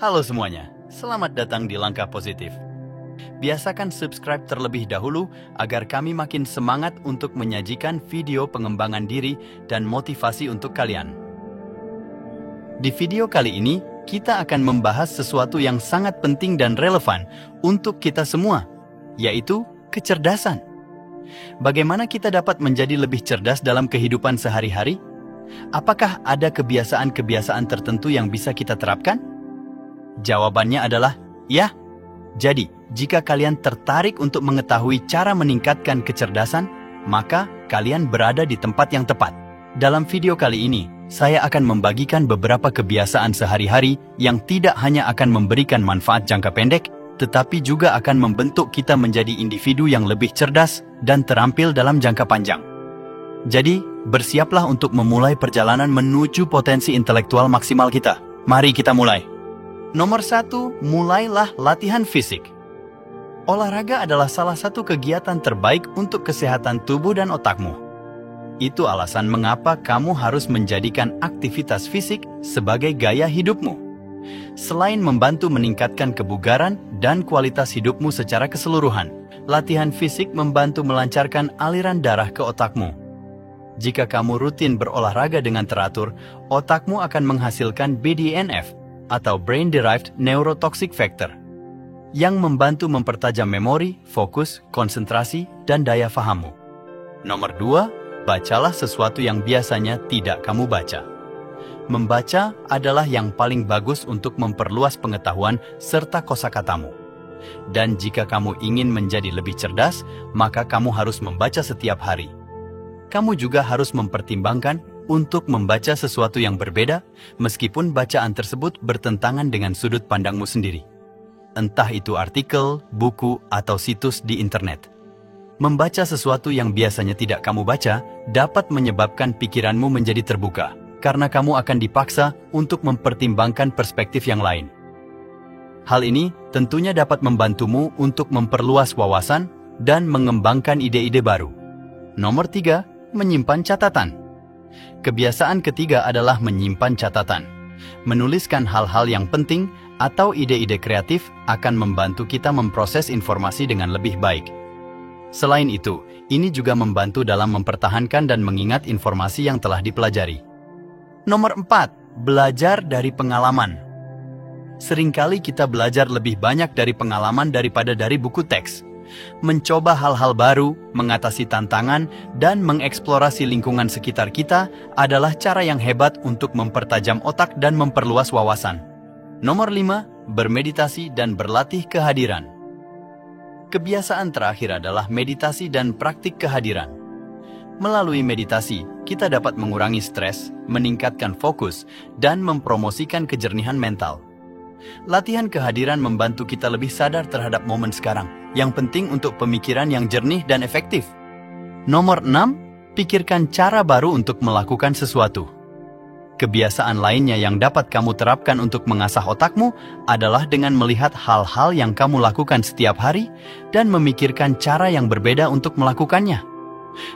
Halo semuanya, selamat datang di Langkah Positif. Biasakan subscribe terlebih dahulu agar kami makin semangat untuk menyajikan video pengembangan diri dan motivasi untuk kalian. Di video kali ini, kita akan membahas sesuatu yang sangat penting dan relevan untuk kita semua, yaitu kecerdasan. Bagaimana kita dapat menjadi lebih cerdas dalam kehidupan sehari-hari? Apakah ada kebiasaan-kebiasaan tertentu yang bisa kita terapkan? Jawabannya adalah ya. Jadi, jika kalian tertarik untuk mengetahui cara meningkatkan kecerdasan, maka kalian berada di tempat yang tepat. Dalam video kali ini, saya akan membagikan beberapa kebiasaan sehari-hari yang tidak hanya akan memberikan manfaat jangka pendek, tetapi juga akan membentuk kita menjadi individu yang lebih cerdas dan terampil dalam jangka panjang. Jadi, bersiaplah untuk memulai perjalanan menuju potensi intelektual maksimal kita. Mari kita mulai. Nomor 1, mulailah latihan fisik. Olahraga adalah salah satu kegiatan terbaik untuk kesehatan tubuh dan otakmu. Itu alasan mengapa kamu harus menjadikan aktivitas fisik sebagai gaya hidupmu. Selain membantu meningkatkan kebugaran dan kualitas hidupmu secara keseluruhan, latihan fisik membantu melancarkan aliran darah ke otakmu. Jika kamu rutin berolahraga dengan teratur, otakmu akan menghasilkan BDNF atau Brain Derived Neurotoxic Factor yang membantu mempertajam memori, fokus, konsentrasi, dan daya fahammu. Nomor 2, bacalah sesuatu yang biasanya tidak kamu baca. Membaca adalah yang paling bagus untuk memperluas pengetahuan serta kosakatamu. Dan jika kamu ingin menjadi lebih cerdas, maka kamu harus membaca setiap hari. Kamu juga harus mempertimbangkan untuk membaca sesuatu yang berbeda, meskipun bacaan tersebut bertentangan dengan sudut pandangmu sendiri. Entah itu artikel, buku, atau situs di internet. Membaca sesuatu yang biasanya tidak kamu baca dapat menyebabkan pikiranmu menjadi terbuka, karena kamu akan dipaksa untuk mempertimbangkan perspektif yang lain. Hal ini tentunya dapat membantumu untuk memperluas wawasan dan mengembangkan ide-ide baru. Nomor 3, menyimpan catatan. Kebiasaan ketiga adalah menyimpan catatan. Menuliskan hal-hal yang penting atau ide-ide kreatif akan membantu kita memproses informasi dengan lebih baik. Selain itu, ini juga membantu dalam mempertahankan dan mengingat informasi yang telah dipelajari. Nomor 4, belajar dari pengalaman. Seringkali kita belajar lebih banyak dari pengalaman daripada dari buku teks. Mencoba hal-hal baru, mengatasi tantangan, dan mengeksplorasi lingkungan sekitar kita adalah cara yang hebat untuk mempertajam otak dan memperluas wawasan. Nomor 5, bermeditasi dan berlatih kehadiran. Kebiasaan terakhir adalah meditasi dan praktik kehadiran. Melalui meditasi, kita dapat mengurangi stres, meningkatkan fokus, dan mempromosikan kejernihan mental. Latihan kehadiran membantu kita lebih sadar terhadap momen sekarang, yang penting untuk pemikiran yang jernih dan efektif. Nomor 6, pikirkan cara baru untuk melakukan sesuatu. Kebiasaan lainnya yang dapat kamu terapkan untuk mengasah otakmu adalah dengan melihat hal-hal yang kamu lakukan setiap hari dan memikirkan cara yang berbeda untuk melakukannya.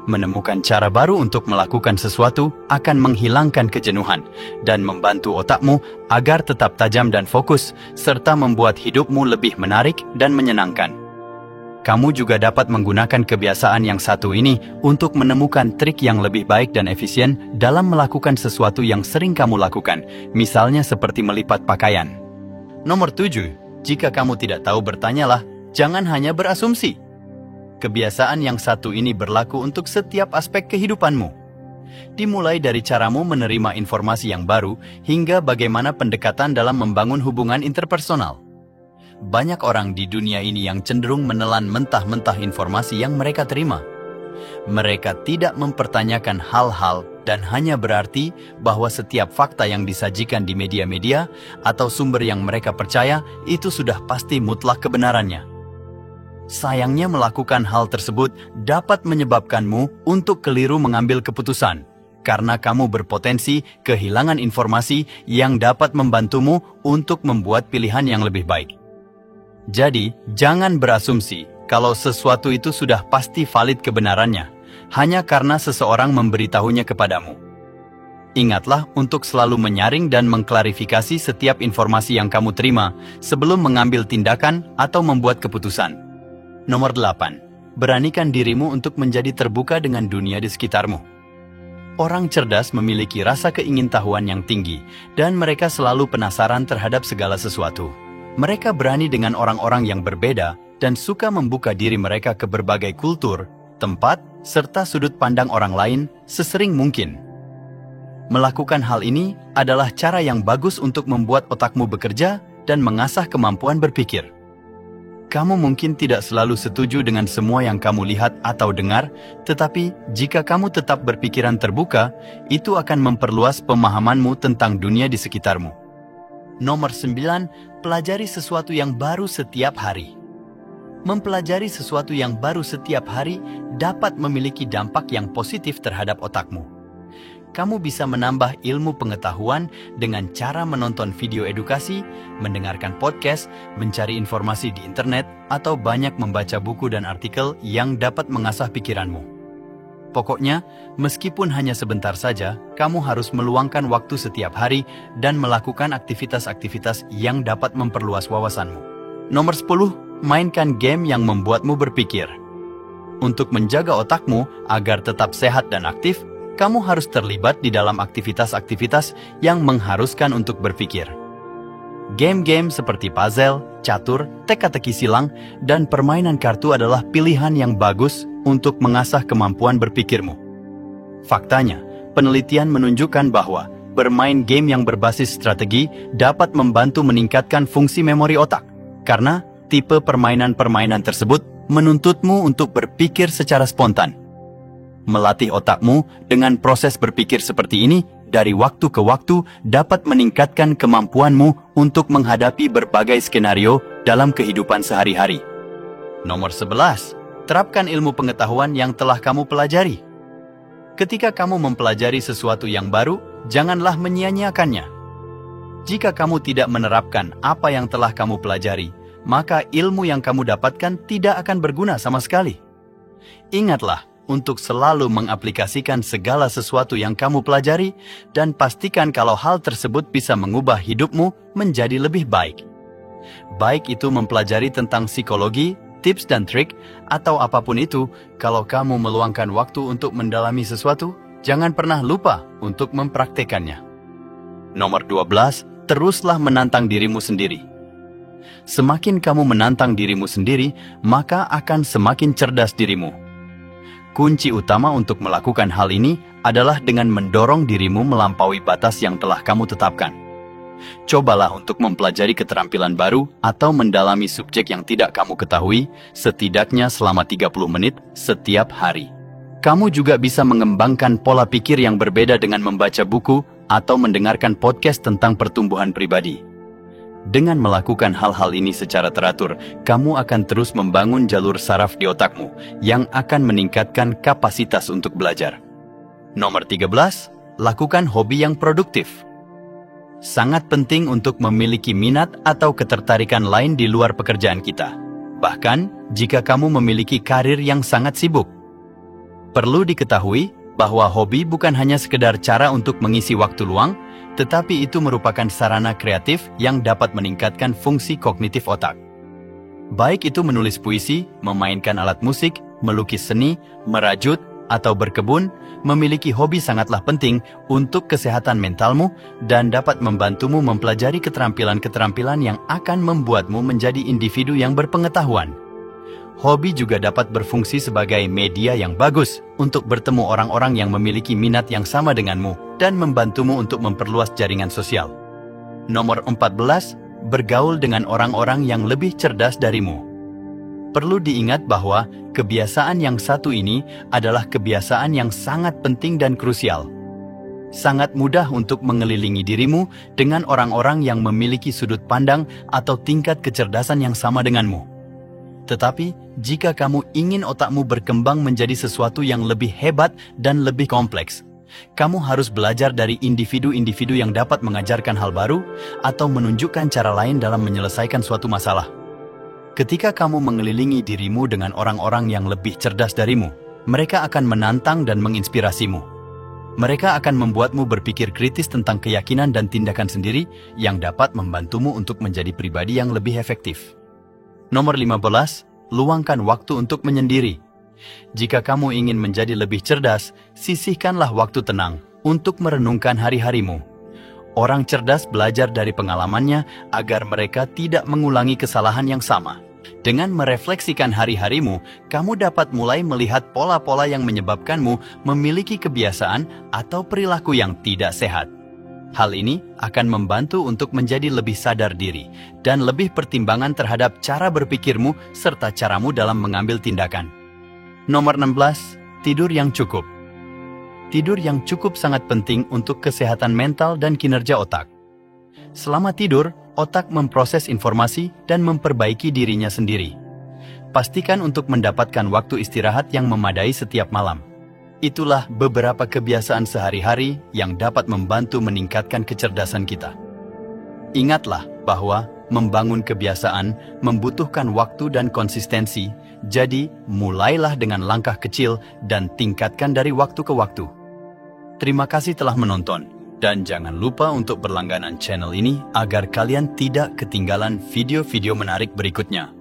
Menemukan cara baru untuk melakukan sesuatu akan menghilangkan kejenuhan dan membantu otakmu agar tetap tajam dan fokus, serta membuat hidupmu lebih menarik dan menyenangkan. Kamu juga dapat menggunakan kebiasaan yang satu ini untuk menemukan trik yang lebih baik dan efisien dalam melakukan sesuatu yang sering kamu lakukan, misalnya seperti melipat pakaian. Nomor 7, jika kamu tidak tahu bertanyalah, jangan hanya berasumsi. Kebiasaan yang satu ini berlaku untuk setiap aspek kehidupanmu. Dimulai dari caramu menerima informasi yang baru hingga bagaimana pendekatan dalam membangun hubungan interpersonal. Banyak orang di dunia ini yang cenderung menelan mentah-mentah informasi yang mereka terima. Mereka tidak mempertanyakan hal-hal dan hanya berarti bahwa setiap fakta yang disajikan di media-media atau sumber yang mereka percaya itu sudah pasti mutlak kebenarannya. Sayangnya melakukan hal tersebut dapat menyebabkanmu untuk keliru mengambil keputusan, karena kamu berpotensi kehilangan informasi yang dapat membantumu untuk membuat pilihan yang lebih baik. Jadi, jangan berasumsi kalau sesuatu itu sudah pasti valid kebenarannya, hanya karena seseorang memberitahunya kepadamu. Ingatlah untuk selalu menyaring dan mengklarifikasi setiap informasi yang kamu terima sebelum mengambil tindakan atau membuat keputusan. Nomor 8. Beranikan dirimu untuk menjadi terbuka dengan dunia di sekitarmu. Orang cerdas memiliki rasa keingintahuan yang tinggi dan mereka selalu penasaran terhadap segala sesuatu. Mereka berani dengan orang-orang yang berbeda dan suka membuka diri mereka ke berbagai kultur, tempat, serta sudut pandang orang lain sesering mungkin. Melakukan hal ini adalah cara yang bagus untuk membuat otakmu bekerja dan mengasah kemampuan berpikir. Kamu mungkin tidak selalu setuju dengan semua yang kamu lihat atau dengar, tetapi jika kamu tetap berpikiran terbuka, itu akan memperluas pemahamanmu tentang dunia di sekitarmu. Nomor 9, pelajari sesuatu yang baru setiap hari. Mempelajari sesuatu yang baru setiap hari dapat memiliki dampak yang positif terhadap otakmu. Kamu bisa menambah ilmu pengetahuan dengan cara menonton video edukasi, mendengarkan podcast, mencari informasi di internet, atau banyak membaca buku dan artikel yang dapat mengasah pikiranmu. Pokoknya, meskipun hanya sebentar saja, kamu harus meluangkan waktu setiap hari dan melakukan aktivitas-aktivitas yang dapat memperluas wawasanmu. Nomor 10, mainkan game yang membuatmu berpikir. Untuk menjaga otakmu agar tetap sehat dan aktif, kamu harus terlibat di dalam aktivitas-aktivitas yang mengharuskan untuk berpikir. Game-game seperti puzzle, catur, teka-teki silang, dan permainan kartu adalah pilihan yang bagus untuk mengasah kemampuan berpikirmu. Faktanya, penelitian menunjukkan bahwa bermain game yang berbasis strategi dapat membantu meningkatkan fungsi memori otak, karena tipe permainan-permainan tersebut menuntutmu untuk berpikir secara spontan. Melatih otakmu dengan proses berpikir seperti ini dari waktu ke waktu dapat meningkatkan kemampuanmu untuk menghadapi berbagai skenario dalam kehidupan sehari-hari. Nomor 11. Terapkan ilmu pengetahuan yang telah kamu pelajari. Ketika kamu mempelajari sesuatu yang baru, janganlah menyia-nyiakannya. Jika kamu tidak menerapkan apa yang telah kamu pelajari, maka ilmu yang kamu dapatkan tidak akan berguna sama sekali. Ingatlah untuk selalu mengaplikasikan segala sesuatu yang kamu pelajari dan pastikan kalau hal tersebut bisa mengubah hidupmu menjadi lebih baik. Baik itu mempelajari tentang psikologi, tips dan trik, atau apapun itu, kalau kamu meluangkan waktu untuk mendalami sesuatu, jangan pernah lupa untuk mempraktekannya. Nomor 12, teruslah menantang dirimu sendiri. Semakin kamu menantang dirimu sendiri, maka akan semakin cerdas dirimu. Kunci utama untuk melakukan hal ini adalah dengan mendorong dirimu melampaui batas yang telah kamu tetapkan. Cobalah untuk mempelajari keterampilan baru atau mendalami subjek yang tidak kamu ketahui setidaknya selama 30 menit setiap hari. Kamu juga bisa mengembangkan pola pikir yang berbeda dengan membaca buku atau mendengarkan podcast tentang pertumbuhan pribadi. Dengan melakukan hal-hal ini secara teratur, kamu akan terus membangun jalur saraf di otakmu yang akan meningkatkan kapasitas untuk belajar. Nomor 13, lakukan hobi yang produktif. Sangat penting untuk memiliki minat atau ketertarikan lain di luar pekerjaan kita. Bahkan, jika kamu memiliki karir yang sangat sibuk. Perlu diketahui bahwa hobi bukan hanya sekedar cara untuk mengisi waktu luang, tetapi itu merupakan sarana kreatif yang dapat meningkatkan fungsi kognitif otak. Baik itu menulis puisi, memainkan alat musik, melukis seni, merajut, atau berkebun, memiliki hobi sangatlah penting untuk kesehatan mentalmu dan dapat membantumu mempelajari keterampilan-keterampilan yang akan membuatmu menjadi individu yang berpengetahuan. Hobi juga dapat berfungsi sebagai media yang bagus untuk bertemu orang-orang yang memiliki minat yang sama denganmu dan membantumu untuk memperluas jaringan sosial. Nomor 14, bergaul dengan orang-orang yang lebih cerdas darimu. Perlu diingat bahwa kebiasaan yang satu ini adalah kebiasaan yang sangat penting dan krusial. Sangat mudah untuk mengelilingi dirimu dengan orang-orang yang memiliki sudut pandang atau tingkat kecerdasan yang sama denganmu. Tetapi, jika kamu ingin otakmu berkembang menjadi sesuatu yang lebih hebat dan lebih kompleks, kamu harus belajar dari individu-individu yang dapat mengajarkan hal baru atau menunjukkan cara lain dalam menyelesaikan suatu masalah. Ketika kamu mengelilingi dirimu dengan orang-orang yang lebih cerdas darimu, mereka akan menantang dan menginspirasimu. Mereka akan membuatmu berpikir kritis tentang keyakinan dan tindakan sendiri yang dapat membantumu untuk menjadi pribadi yang lebih efektif. Nomor 15, luangkan waktu untuk menyendiri. Jika kamu ingin menjadi lebih cerdas, sisihkanlah waktu tenang untuk merenungkan hari-harimu. Orang cerdas belajar dari pengalamannya agar mereka tidak mengulangi kesalahan yang sama. Dengan merefleksikan hari-harimu, kamu dapat mulai melihat pola-pola yang menyebabkanmu memiliki kebiasaan atau perilaku yang tidak sehat. Hal ini akan membantu untuk menjadi lebih sadar diri dan lebih pertimbangan terhadap cara berpikirmu serta caramu dalam mengambil tindakan. Nomor 16, tidur yang cukup. Tidur yang cukup sangat penting untuk kesehatan mental dan kinerja otak. Selama tidur, otak memproses informasi dan memperbaiki dirinya sendiri. Pastikan untuk mendapatkan waktu istirahat yang memadai setiap malam. Itulah beberapa kebiasaan sehari-hari yang dapat membantu meningkatkan kecerdasan kita. Ingatlah bahwa membangun kebiasaan membutuhkan waktu dan konsistensi, jadi mulailah dengan langkah kecil dan tingkatkan dari waktu ke waktu. Terima kasih telah menonton. Dan jangan lupa untuk berlangganan channel ini agar kalian tidak ketinggalan video-video menarik berikutnya.